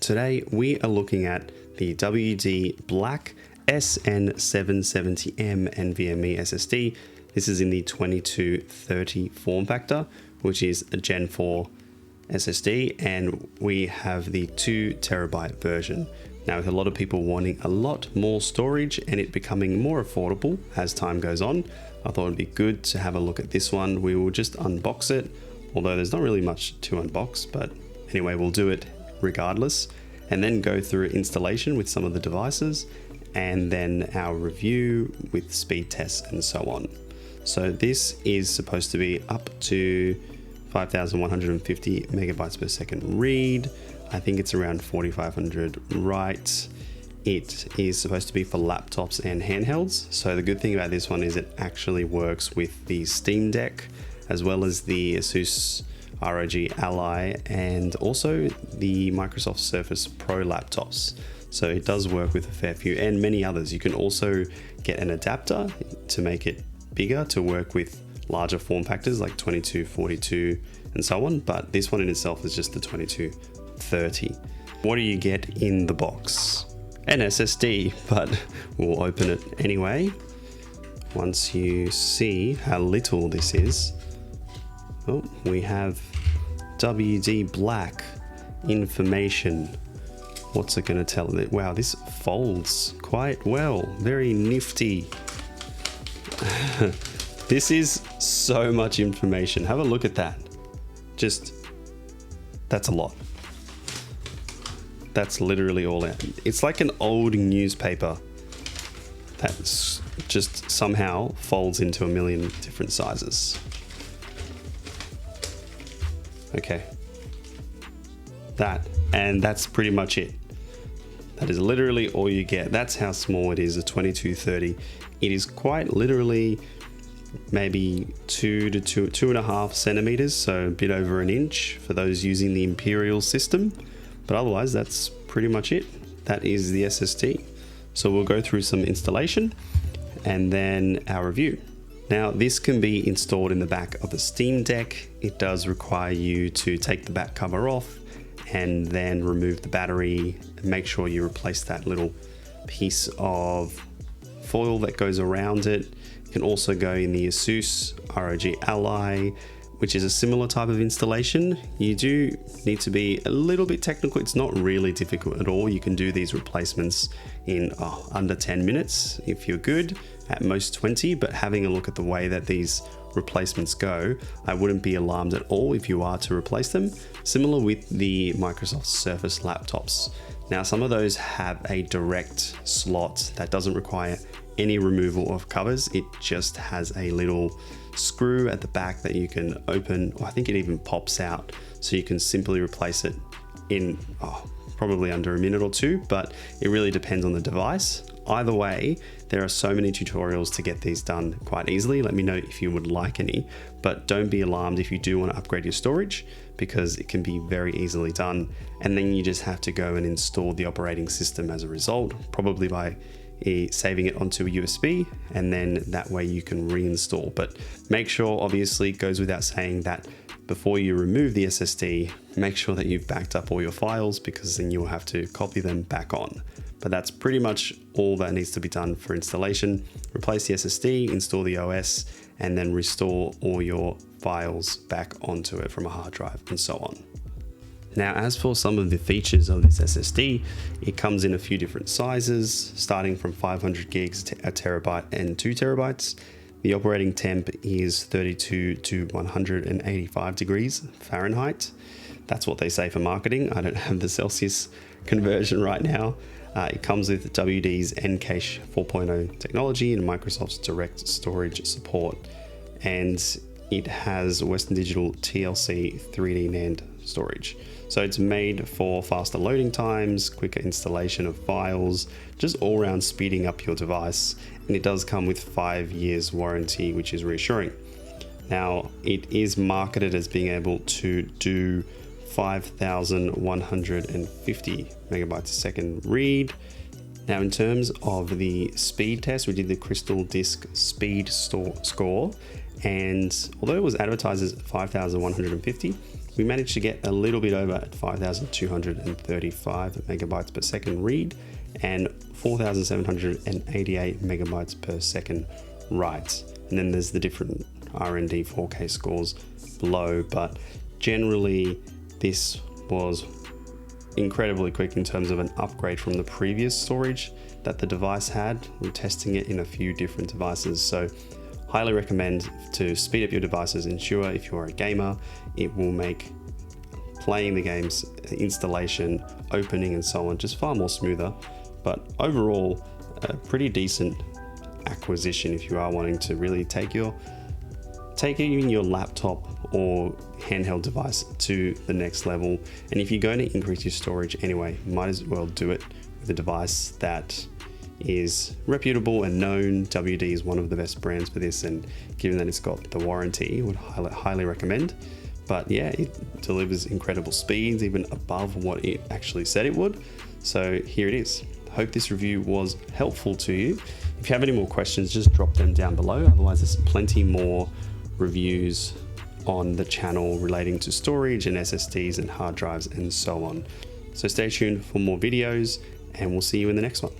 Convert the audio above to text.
Today we are looking at the WD Black SN770M NVMe SSD. This is in the 2230 form factor, which is a Gen 4 SSD, and we have the 2TB version. Now, with a lot of people wanting a lot more storage and it becoming more affordable as time goes on, I thought it'd be good to have a look at this one. We will just unbox it, although there's not really much to unbox, but anyway, we'll do it regardless, and then go through installation with some of the devices, and then our review with speed tests and so on. So this is supposed to be up to 5,150 megabytes per second read. I think it's around 4,500 write. It is supposed to be for laptops and handhelds. So the good thing about this one is it actually works with the Steam Deck, as well as the Asus ROG Ally, and also the Microsoft Surface Pro laptops. So it does work with a fair few and many others. You can also get an adapter to make it bigger to work with larger form factors like 2242 and so on, but this one in itself is just the 2230. What do you get in the box? An SSD, but we'll open it anyway. Once you see how little this is, oh, we have WD Black information. What's it going to tell it? Wow, this folds quite well. Very nifty. This is so much information. Have a look at that. That's a lot. That's literally all out. It's like an old newspaper that's just somehow folds into a million different sizes. Okay. That's pretty much it. That is literally all you get. That's how small it is, a 2230. It is quite literally maybe 2.5 centimeters, so a bit over an inch for those using the Imperial system. But otherwise, that's pretty much it. That is the SSD. So we'll go through some installation and then our review. Now, this can be installed in the back of the Steam Deck. It does require you to take the back cover off and then remove the battery and make sure you replace that little piece of foil that goes around it. It can also go in the Asus ROG Ally, which is a similar type of installation. You do need to be a little bit technical. It's not really difficult at all. You can do these replacements in under 10 minutes if you're good, at most 20, but having a look at the way that these replacements go, I wouldn't be alarmed at all if you are to replace them. Similar with the Microsoft Surface laptops. Now, some of those have a direct slot that doesn't require any removal of covers. It just has a little screw at the back that you can open, or I think it even pops out, so you can simply replace it in probably under a minute or two, but it really depends on the device. Either way, there are so many tutorials to get these done quite easily. Let me know if you would like any, but don't be alarmed if you do want to upgrade your storage, because it can be very easily done. And then you just have to go and install the operating system as a result, probably by saving it onto a USB, and then that way you can reinstall. But make sure, obviously, it goes without saying that before you remove the SSD, make sure that you've backed up all your files, because then you'll have to copy them back on. But that's pretty much all that needs to be done for installation. Replace the SSD, install the OS, and then restore all your files back onto it from a hard drive and so on. Now, as for some of the features of this SSD, it comes in a few different sizes, starting from 500 gigs to a terabyte and 2 terabytes. The operating temp is 32 to 185 degrees Fahrenheit. That's what they say for marketing. I don't have the Celsius conversion right now. It comes with WD's Encache 4.0 technology and Microsoft's direct storage support. And it has Western Digital TLC 3D NAND storage. So it's made for faster loading times, quicker installation of files, just all around speeding up your device. And it does come with 5 years warranty, which is reassuring. Now, it is marketed as being able to do 5,150 megabytes a second read. Now, in terms of the speed test, we did the Crystal Disk Speed Score, and although it was advertised as 5,150, we managed to get a little bit over at 5,235 megabytes per second read and 4,788 megabytes per second write. And then there's the different R&D 4K scores below, but generally this was incredibly quick in terms of an upgrade from the previous storage that the device had. We're testing it in a few different devices, so highly recommend to speed up your devices. Ensure if you're a gamer, it will make playing the games, installation, opening and so on just far more smoother. But overall, a pretty decent acquisition if you are wanting to really take your laptop or handheld device to the next level. And if you're going to increase your storage anyway, might as well do it with a device that is reputable and known. WD is one of the best brands for this, and given that it's got the warranty, would highly recommend. But yeah, it delivers incredible speeds, even above what it actually said it would. So here it is. Hope this review was helpful to you. If you have any more questions, just drop them down below. Otherwise, there's plenty more reviews on the channel relating to storage and SSDs and hard drives and so on. So stay tuned for more videos, and we'll see you in the next one.